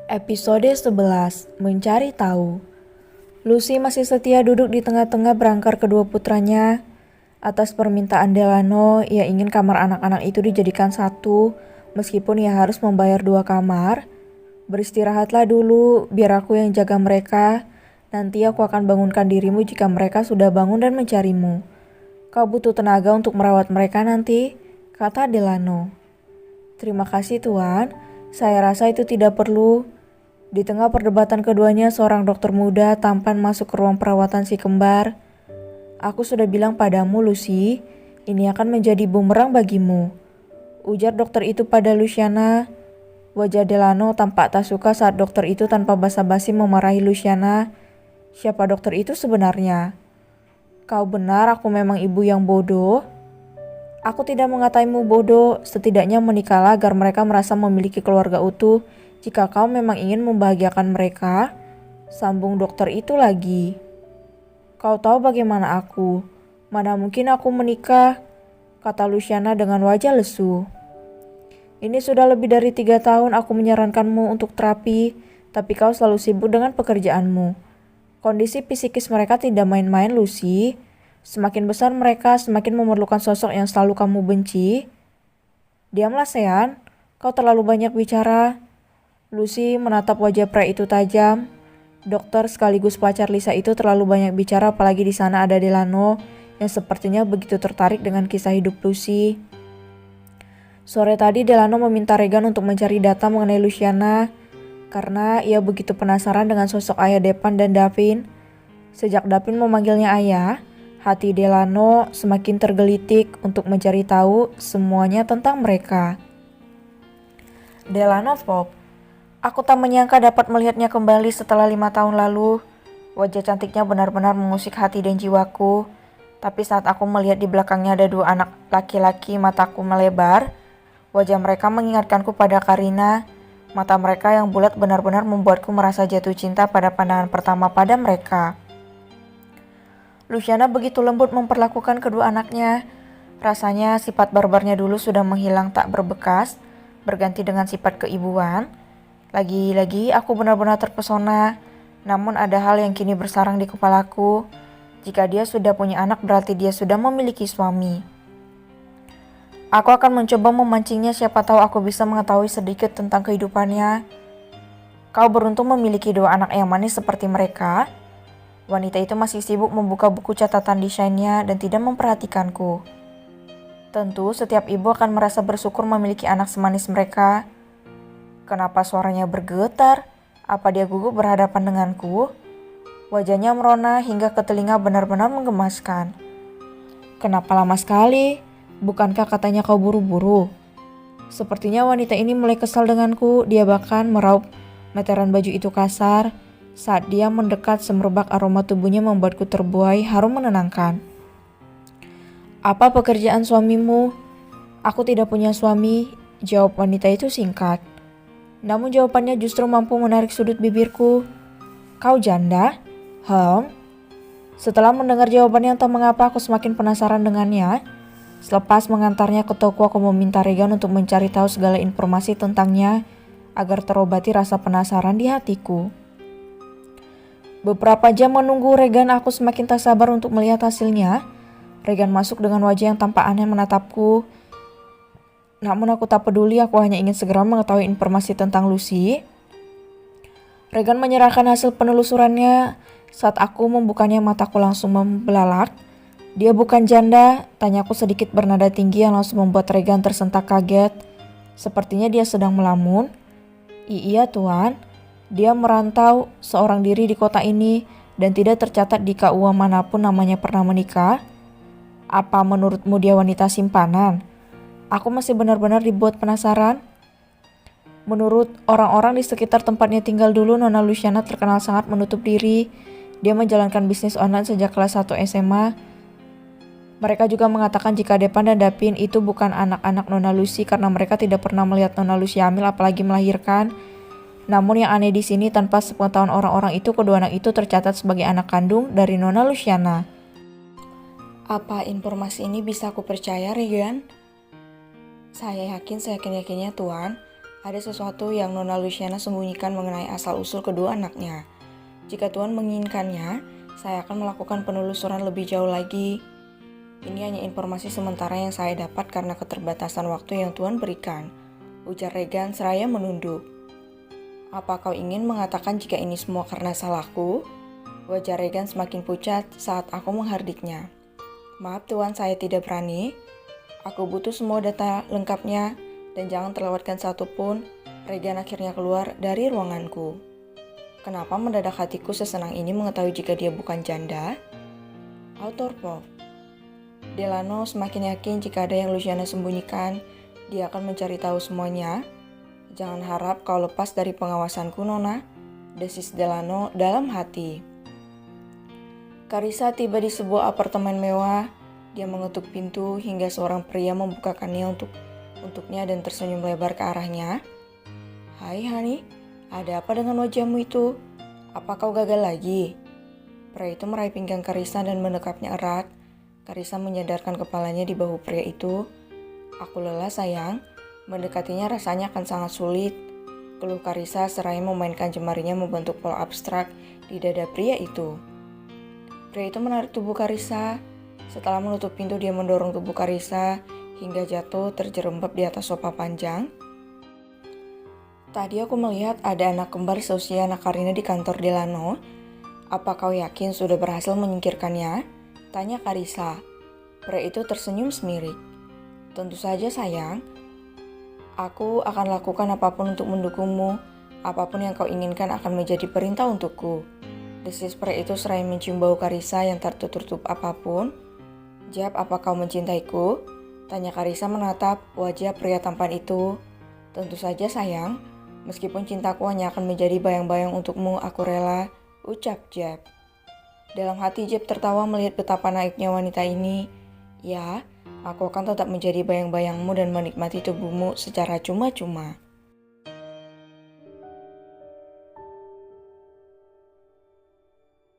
Episode 11, Mencari Tahu. Lucy masih setia duduk di tengah-tengah berangkar kedua putranya. Atas permintaan Delano, ia ingin kamar anak-anak itu dijadikan satu, meskipun ia harus membayar 2 kamar. Beristirahatlah dulu, biar aku yang jaga mereka. Nanti aku akan bangunkan dirimu jika mereka sudah bangun dan mencarimu. Kau butuh tenaga untuk merawat mereka nanti, kata Delano. Terima kasih Tuan, saya rasa itu tidak perlu. Di tengah perdebatan keduanya, seorang dokter muda tampan masuk ke ruang perawatan si kembar. Aku sudah bilang padamu, Lucy, ini akan menjadi bumerang bagimu, ujar dokter itu pada Luciana. Wajah Delano tampak tak suka saat dokter itu tanpa basa-basi memarahi Luciana. Siapa dokter itu sebenarnya? Kau benar, aku memang ibu yang bodoh. Aku tidak mengataimu bodoh, setidaknya menikahlah agar mereka merasa memiliki keluarga utuh. Jika kau memang ingin membahagiakan mereka, sambung dokter itu lagi. Kau tahu bagaimana aku? Mana mungkin aku menikah, kata Luciana dengan wajah lesu. Ini sudah lebih dari 3 tahun aku menyarankanmu untuk terapi, tapi kau selalu sibuk dengan pekerjaanmu. Kondisi psikis mereka tidak main-main, Lucy. Semakin besar mereka, semakin memerlukan sosok yang selalu kamu benci. Diamlah, Sean, kau terlalu banyak bicara. Lucy menatap wajah pria itu tajam. Dokter sekaligus pacar Lisa itu terlalu banyak bicara, apalagi di sana ada Delano yang sepertinya begitu tertarik dengan kisah hidup Lucy. Sore tadi Delano meminta Regan untuk mencari data mengenai Luciana karena ia begitu penasaran dengan sosok ayah Depan dan Davin. Sejak Davin memanggilnya ayah, hati Delano semakin tergelitik untuk mencari tahu semuanya tentang mereka. Delano Pop. Aku tak menyangka dapat melihatnya kembali setelah 5 tahun lalu. Wajah cantiknya benar-benar mengusik hati dan jiwaku. Tapi saat aku melihat di belakangnya ada 2 anak laki-laki, mataku melebar. Wajah mereka mengingatkanku pada Karina. Mata mereka yang bulat benar-benar membuatku merasa jatuh cinta pada pandangan pertama pada mereka. Luciana begitu lembut memperlakukan kedua anaknya. Rasanya sifat barbarnya dulu sudah menghilang tak berbekas, berganti dengan sifat keibuan. Lagi-lagi aku benar-benar terpesona, namun ada hal yang kini bersarang di kepalaku. Jika dia sudah punya anak, berarti dia sudah memiliki suami. Aku akan mencoba memancingnya, siapa tahu aku bisa mengetahui sedikit tentang kehidupannya. Kau beruntung memiliki 2 anak yang manis seperti mereka. Wanita itu masih sibuk membuka buku catatan desainnya dan tidak memperhatikanku. Tentu setiap ibu akan merasa bersyukur memiliki anak semanis mereka. Kenapa suaranya bergetar? Apa dia gugup berhadapan denganku? Wajahnya merona hingga ke telinga benar-benar menggemaskan. Kenapa lama sekali? Bukankah katanya kau buru-buru? Sepertinya wanita ini mulai kesal denganku. Dia bahkan meraup meteran baju itu kasar. Saat dia mendekat, semerbak aroma tubuhnya membuatku terbuai harum menenangkan. Apa pekerjaan suamimu? Aku tidak punya suami, jawab wanita itu singkat. Namun jawabannya justru mampu menarik sudut bibirku. Kau janda? Setelah mendengar jawabannya, entah mengapa aku semakin penasaran dengannya. Selepas mengantarnya ke toko, aku meminta Regan untuk mencari tahu segala informasi tentangnya agar terobati rasa penasaran di hatiku. Beberapa jam menunggu Regan, aku semakin tak sabar untuk melihat hasilnya. Regan masuk dengan wajah yang tampak aneh menatapku. Namun aku tak peduli, aku hanya ingin segera mengetahui informasi tentang Lucy. Regan menyerahkan hasil penelusurannya. Saat aku membukanya, mataku langsung membelalak. Dia bukan janda, tanyaku sedikit bernada tinggi yang langsung membuat Regan tersentak kaget. Sepertinya dia sedang melamun. Iya Tuan, dia merantau seorang diri di kota ini dan tidak tercatat di KUA manapun namanya pernah menikah. Apa menurutmu dia wanita simpanan? Aku masih benar-benar dibuat penasaran. Menurut orang-orang di sekitar tempatnya tinggal dulu, Nona Luciana terkenal sangat menutup diri. Dia menjalankan bisnis online sejak kelas 1 SMA. Mereka juga mengatakan jika Depan dan Dapin itu bukan anak-anak Nona Lucy karena mereka tidak pernah melihat Nona Lucy hamil apalagi melahirkan. Namun yang aneh di sini, tanpa sepengetahuan orang-orang itu, kedua anak itu tercatat sebagai anak kandung dari Nona Luciana. Apa informasi ini bisa aku percaya, Regan? Saya yakin seyakin-yakinnya Tuan, ada sesuatu yang Nona Luciana sembunyikan mengenai asal-usul kedua anaknya. Jika Tuan menginginkannya, saya akan melakukan penelusuran lebih jauh lagi. Ini hanya informasi sementara yang saya dapat karena keterbatasan waktu yang Tuan berikan, ujar Regan seraya menunduk. Apa kau ingin mengatakan jika ini semua karena salahku? Wajah Regan semakin pucat saat aku menghardiknya. Maaf Tuan, saya tidak berani. Aku butuh semua data lengkapnya dan jangan terlewatkan satu pun. Regan akhirnya keluar dari ruanganku. Kenapa mendadak hatiku sesenang ini mengetahui jika dia bukan janda? Autor Pop. Delano semakin yakin jika ada yang Luciana sembunyikan, dia akan mencari tahu semuanya. Jangan harap kau lepas dari pengawasanku, Nona, desis Delano dalam hati. Carissa tiba di sebuah apartemen mewah. Dia mengetuk pintu hingga seorang pria membukakannya untuknya dan tersenyum lebar ke arahnya. Hai Hani, ada apa dengan wajahmu itu? Apa kau gagal lagi? Pria itu meraih pinggang Carissa dan mendekapnya erat. Carissa menyadarkan kepalanya di bahu pria itu. Aku lelah sayang, mendekatinya rasanya akan sangat sulit. Keluh Carissa seraya memainkan jemarinya membentuk pola abstrak di dada pria itu. Pria itu menarik tubuh Carissa. Setelah menutup pintu, dia mendorong tubuh Carissa hingga jatuh terjerembab di atas sofa panjang. Tadi aku melihat ada anak kembar seusia anak Karina di kantor Delano. Apa kau yakin sudah berhasil menyingkirkannya? Tanya Carissa. Pria itu tersenyum semirik. Tentu saja sayang. Aku akan lakukan apapun untuk mendukungmu. Apapun yang kau inginkan akan menjadi perintah untukku. Desis pria itu seraya mencium bau Carissa yang tertutup apapun. Jap, apa kau mencintaiku? Tanya Carissa menatap wajah pria tampan itu. Tentu saja sayang. Meskipun cintaku hanya akan menjadi bayang-bayang untukmu, aku rela. Ucap Jap. Dalam hati Jeb tertawa melihat betapa naifnya wanita ini. Ya, aku akan tetap menjadi bayang-bayangmu dan menikmati tubuhmu secara cuma-cuma.